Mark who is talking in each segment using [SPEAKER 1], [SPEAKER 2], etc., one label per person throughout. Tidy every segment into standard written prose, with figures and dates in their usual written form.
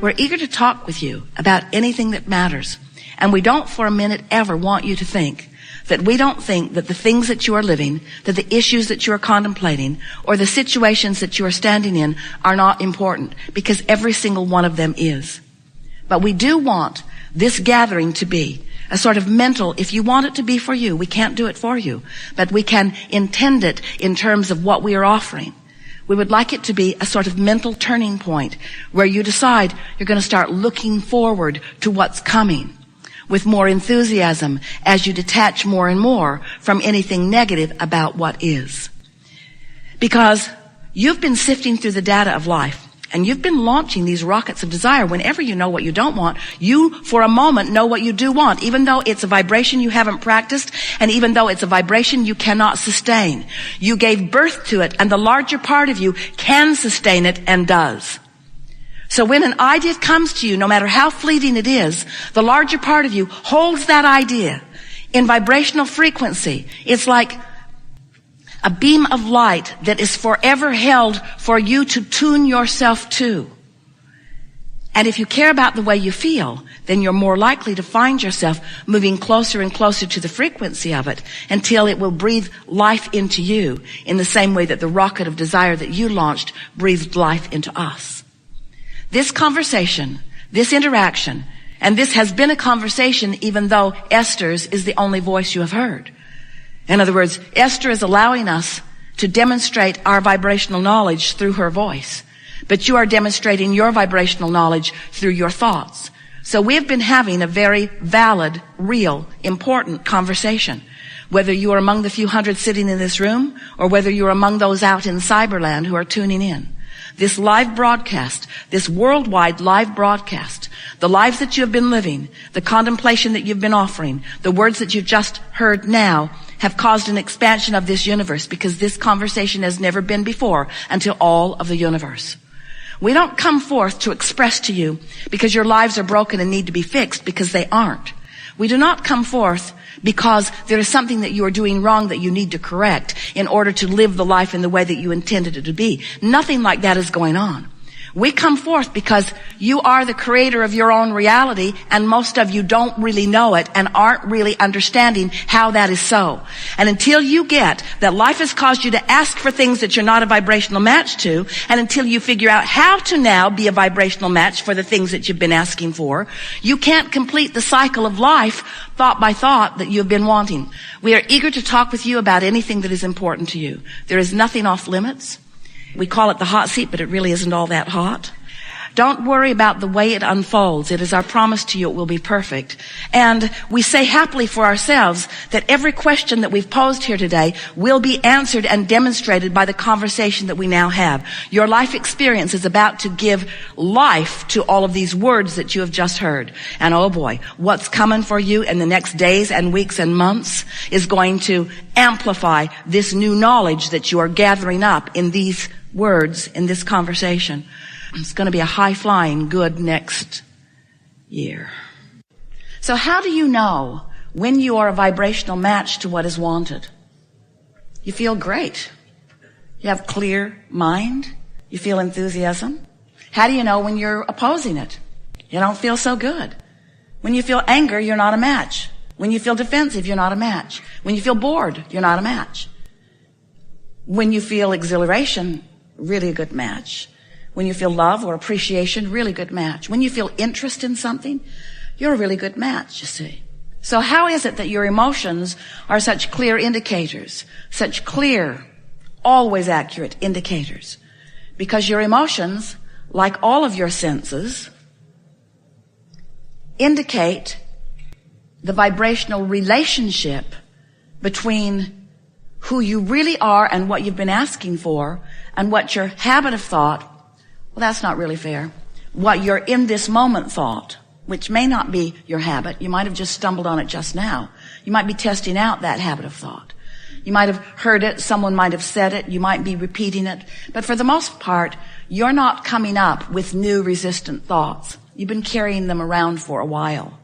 [SPEAKER 1] We're eager to talk with you about anything that matters. And we don't for a minute ever want you to think that we don't think that the things that you are living, that the issues that you are contemplating, or the situations that you are standing in are not important, because every single one of them is. But we do want this gathering to be a sort of mental, if you want it to be for you, we can't do it for you, but we can intend it in terms of what we are offering. We would like it to be a sort of mental turning point where you decide you're going to start looking forward to what's coming with more enthusiasm as you detach more and more from anything negative about what is. Because you've been sifting through the data of life, and you've been launching these rockets of desire. Whenever you know what you don't want, you, for a moment, know what you do want, even though it's a vibration you haven't practiced, and even though it's a vibration you cannot sustain. You gave birth to it, and the larger part of you can sustain it and does. So when an idea comes to you, no matter how fleeting it is, the larger part of you holds that idea in vibrational frequency. It's like a beam of light that is forever held for you to tune yourself to. And if you care about the way you feel, then you're more likely to find yourself moving closer and closer to the frequency of it until it will breathe life into you in the same way that the rocket of desire that you launched breathed life into us. This conversation, this interaction, and this has been a conversation even though Esther's is the only voice you have heard. In other words, Esther is allowing us to demonstrate our vibrational knowledge through her voice, but you are demonstrating your vibrational knowledge through your thoughts. So we have been having a very valid, real, important conversation. Whether you are among the few hundred sitting in this room or whether you are among those out in cyberland who are tuning in. This live broadcast, this worldwide live broadcast, the lives that you have been living, the contemplation that you've been offering, the words that you've just heard now have caused an expansion of this universe, because this conversation has never been before until all of the universe. We don't come forth to express to you because your lives are broken and need to be fixed, because they aren't. We do not come forth because there is something that you are doing wrong that you need to correct in order to live the life in the way that you intended it to be. Nothing like that is going on. We come forth because you are the creator of your own reality, and most of you don't really know it and aren't really understanding how that is so. And until you get that life has caused you to ask for things that you're not a vibrational match to, and until you figure out how to now be a vibrational match for the things that you've been asking for, you can't complete the cycle of life thought by thought that you've been wanting. We are eager to talk with you about anything that is important to you. There is nothing off limits. We call it the hot seat, but it really isn't all that hot. Don't worry about the way it unfolds. It is our promise to you it will be perfect. And we say happily for ourselves that every question that we've posed here today will be answered and demonstrated by the conversation that we now have. Your life experience is about to give life to all of these words that you have just heard. And oh boy, what's coming for you in the next days and weeks and months is going to amplify this new knowledge that you are gathering up in these words, in this conversation. It's going to be a high-flying good next year. So how do you know when you are a vibrational match to what is wanted? You feel great. You have clear mind. You feel enthusiasm. How do you know when you're opposing it? You don't feel so good. When you feel anger, you're not a match. When you feel defensive, you're not a match. When you feel bored, you're not a match. When you feel exhilaration, really a good match. When you feel love or appreciation, really good match. When you feel interest in something, you're a really good match, you see. So how is it that your emotions are such clear indicators, such clear, always accurate indicators? Because your emotions, like all of your senses, indicate the vibrational relationship between who you really are and what you've been asking for, and what your habit of thought, well, that's not really fair, what your in this moment thought, which may not be your habit. You might have just stumbled on it just now. You might be testing out that habit of thought. You might have heard it, someone might have said it, you might be repeating it, but for the most part, you're not coming up with new resistant thoughts. You've been carrying them around for a while.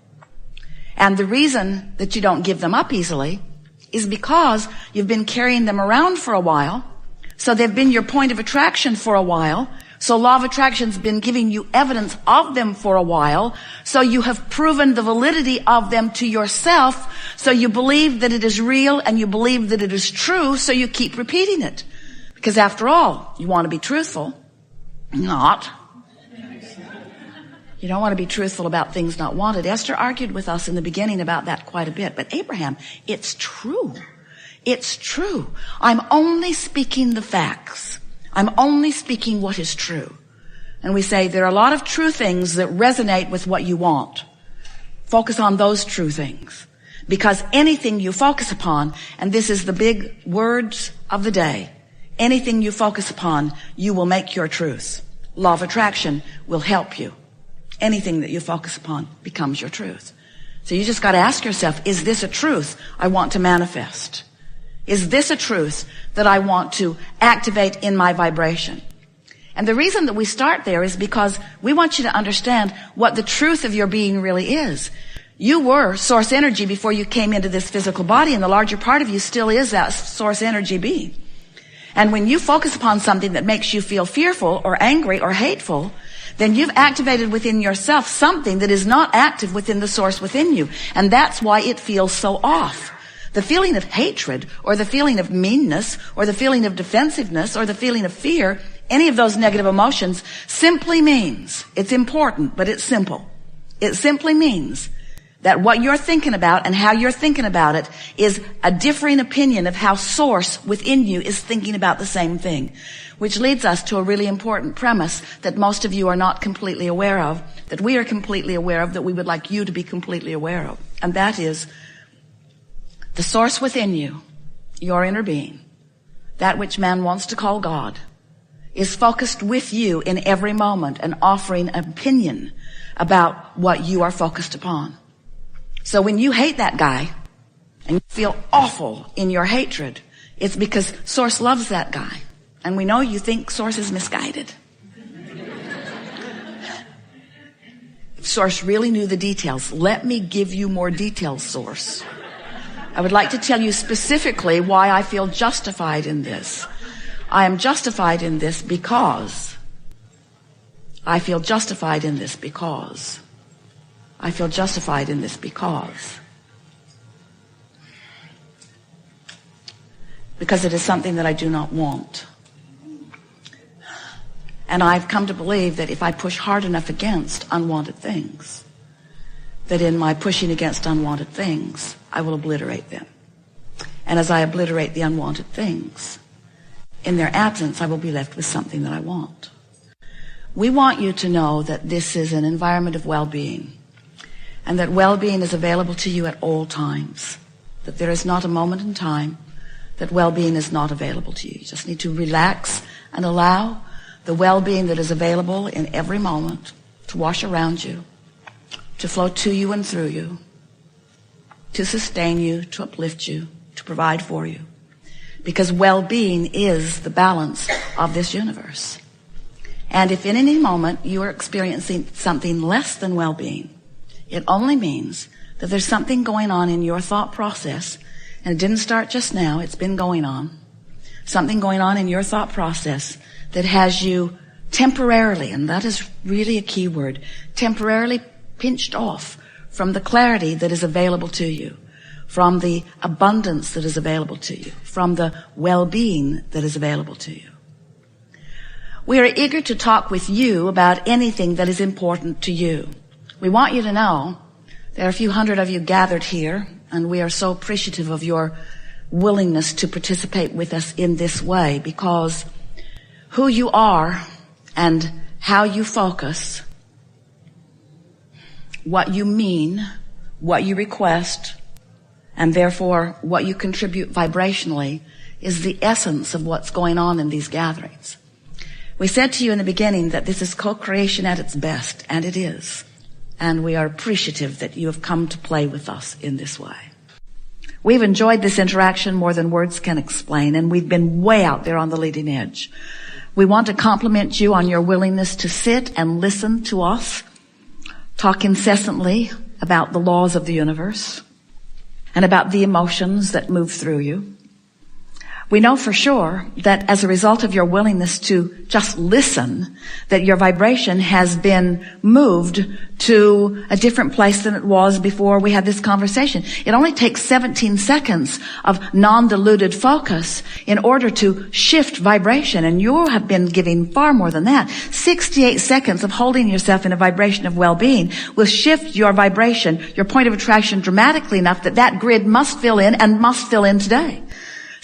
[SPEAKER 1] And the reason that you don't give them up easily is because you've been carrying them around for a while, so they've been your point of attraction for a while, So law of attraction's been giving you evidence of them for a while. So you have proven the validity of them to yourself. So you believe that it is real and you believe that it is true. So you keep repeating it. Because after all, you want to be truthful. Not. You don't want to be truthful about things not wanted. Esther argued with us in the beginning about that quite a bit. But Abraham, it's true. It's true. I'm only speaking the facts. I'm only speaking what is true. And we say there are a lot of true things that resonate with what you want. Focus on those true things. Because anything you focus upon, and this is the big words of the day, anything you focus upon, you will make your truth. Law of attraction will help you. Anything that you focus upon becomes your truth. So you just got to ask yourself, is this a truth I want to manifest? Is this a truth that I want to activate in my vibration? And the reason that we start there is because we want you to understand what the truth of your being really is. You were source energy before you came into this physical body, and the larger part of you still is that source energy being. And when you focus upon something that makes you feel fearful or angry or hateful, then you've activated within yourself something that is not active within the source within you. And that's why it feels so off. The feeling of hatred, or the feeling of meanness, or the feeling of defensiveness, or the feeling of fear, any of those negative emotions simply means, it's important, but it's simple. It simply means that what you're thinking about and how you're thinking about it is a differing opinion of how source within you is thinking about the same thing. Which leads us to a really important premise that most of you are not completely aware of, that we are completely aware of, that we would like you to be completely aware of. And that is the source within you, your inner being, that which man wants to call God, is focused with you in every moment and offering an opinion about what you are focused upon. So when you hate that guy and you feel awful in your hatred, it's because source loves that guy. And we know you think source is misguided. If source really knew the details, let me give you more details, source. I would like to tell you specifically why I feel justified in this. I am justified in this because I feel justified in this because I feel justified in this because it is something that I do not want. And I've come to believe that if I push hard enough against unwanted things, that in my pushing against unwanted things, I will obliterate them. And as I obliterate the unwanted things, in their absence, I will be left with something that I want. We want you to know that this is an environment of well-being, and that well-being is available to you at all times, that there is not a moment in time that well-being is not available to you. You just need to relax and allow the well-being that is available in every moment to wash around you, to flow to you and through you, to sustain you, to uplift you, to provide for you. Because well-being is the balance of this universe. And if in any moment you are experiencing something less than well-being, it only means that there's something going on in your thought process, and it didn't start just now, it's been going on. Something going on in your thought process that has you temporarily, and that is really a key word, temporarily pinched off from the clarity that is available to you, from the abundance that is available to you, from the well-being that is available to you. We are eager to talk with you about anything that is important to you. We want you to know there are a few hundred of you gathered here, and we are so appreciative of your willingness to participate with us in this way, because who you are and how you focus, what you mean, what you request, and therefore what you contribute vibrationally is the essence of what's going on in these gatherings. We said to you in the beginning that this is co-creation at its best, and it is. And we are appreciative that you have come to play with us in this way. We've enjoyed this interaction more than words can explain, and we've been way out there on the leading edge. We want to compliment you on your willingness to sit and listen to us talk incessantly about the laws of the universe and about the emotions that move through you. We know for sure that as a result of your willingness to just listen, that your vibration has been moved to a different place than it was before we had this conversation. It only takes 17 seconds of non-diluted focus in order to shift vibration, and you have been giving far more than that. 68 seconds of holding yourself in a vibration of well-being will shift your vibration, your point of attraction dramatically enough that that grid must fill in and must fill in today.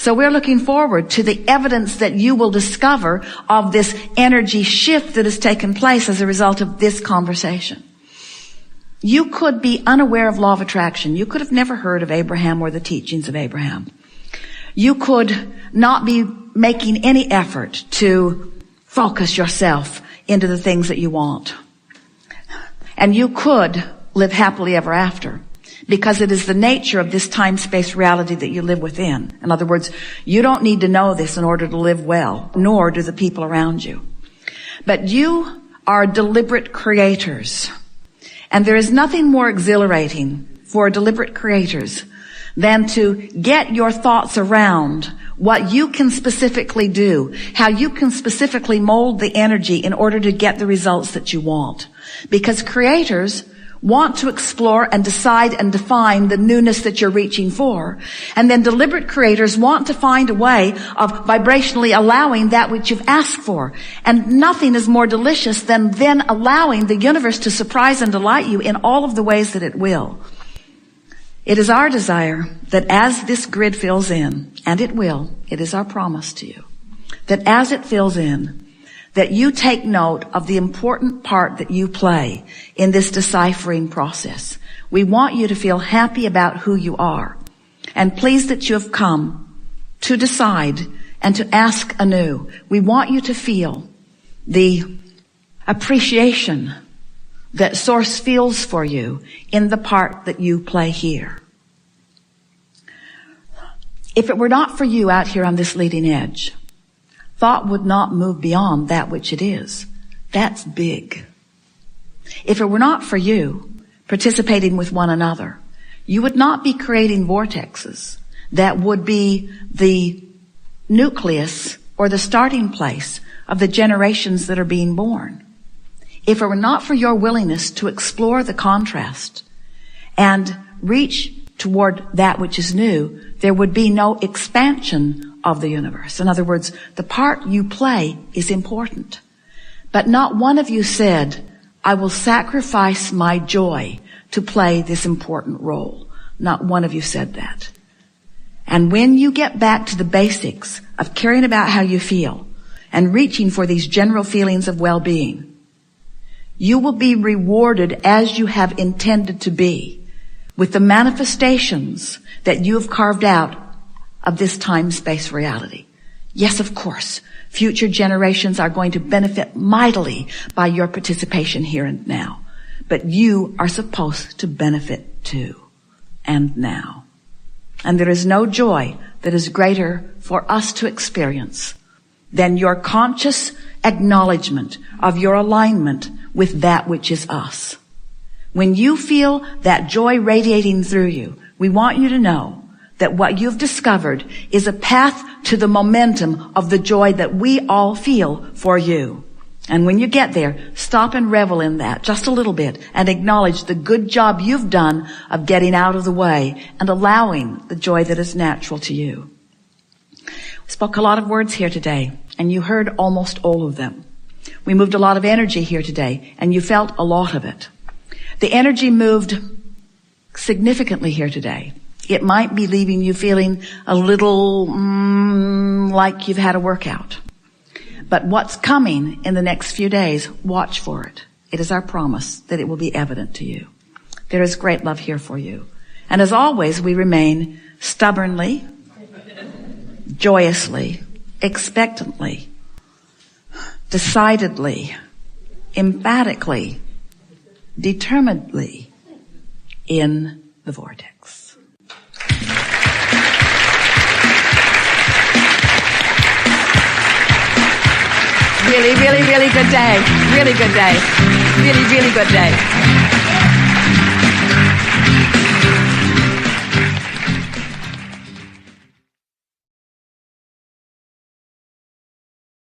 [SPEAKER 1] So we're looking forward to the evidence that you will discover of this energy shift that has taken place as a result of this conversation. You could be unaware of law of attraction. You could have never heard of Abraham or the teachings of Abraham. You could not be making any effort to focus yourself into the things that you want. And you could live happily ever after, because it is the nature of this time-space reality that you live within. In other words, you don't need to know this in order to live well, nor do the people around you. But you are deliberate creators. And there is nothing more exhilarating for deliberate creators than to get your thoughts around what you can specifically do, how you can specifically mold the energy in order to get the results that you want. Because creators want to explore and decide and define the newness that you're reaching for. And then deliberate creators want to find a way of vibrationally allowing that which you've asked for. And nothing is more delicious than then allowing the universe to surprise and delight you in all of the ways that it will. It is our desire that as this grid fills in, and it will, it is our promise to you, that as it fills in, that you take note of the important part that you play in this deciphering process. We want you to feel happy about who you are and pleased that you have come to decide and to ask anew. We want you to feel the appreciation that Source feels for you in the part that you play here. If it were not for you out here on this leading edge, thought would not move beyond that which it is. That's big. If it were not for you participating with one another, you would not be creating vortexes that would be the nucleus or the starting place of the generations that are being born. If it were not for your willingness to explore the contrast and reach toward that which is new, there would be no expansion of the universe. In other words, the part you play is important. But not one of you said, I will sacrifice my joy to play this important role. Not one of you said that. And when you get back to the basics of caring about how you feel and reaching for these general feelings of well-being, you will be rewarded as you have intended to be with the manifestations that you have carved out of this time-space reality. Yes, of course, future generations are going to benefit mightily by your participation here and now. But you are supposed to benefit too, and now. And there is no joy that is greater for us to experience than your conscious acknowledgement of your alignment with that which is us. When you feel that joy radiating through you, we want you to know that what you've discovered is a path to the momentum of the joy that we all feel for you. And when you get there, stop and revel in that just a little bit and acknowledge the good job you've done of getting out of the way and allowing the joy that is natural to you. We spoke a lot of words here today, and you heard almost all of them. We moved a lot of energy here today, and you felt a lot of it. The energy moved significantly here today. It might be leaving you feeling a little like you've had a workout. But what's coming in the next few days, watch for it. It is our promise that it will be evident to you. There is great love here for you. And as always, we remain stubbornly, joyously, expectantly, decidedly, emphatically, determinedly in the vortex. Really, really, really good day. Really good day. Really, really good day.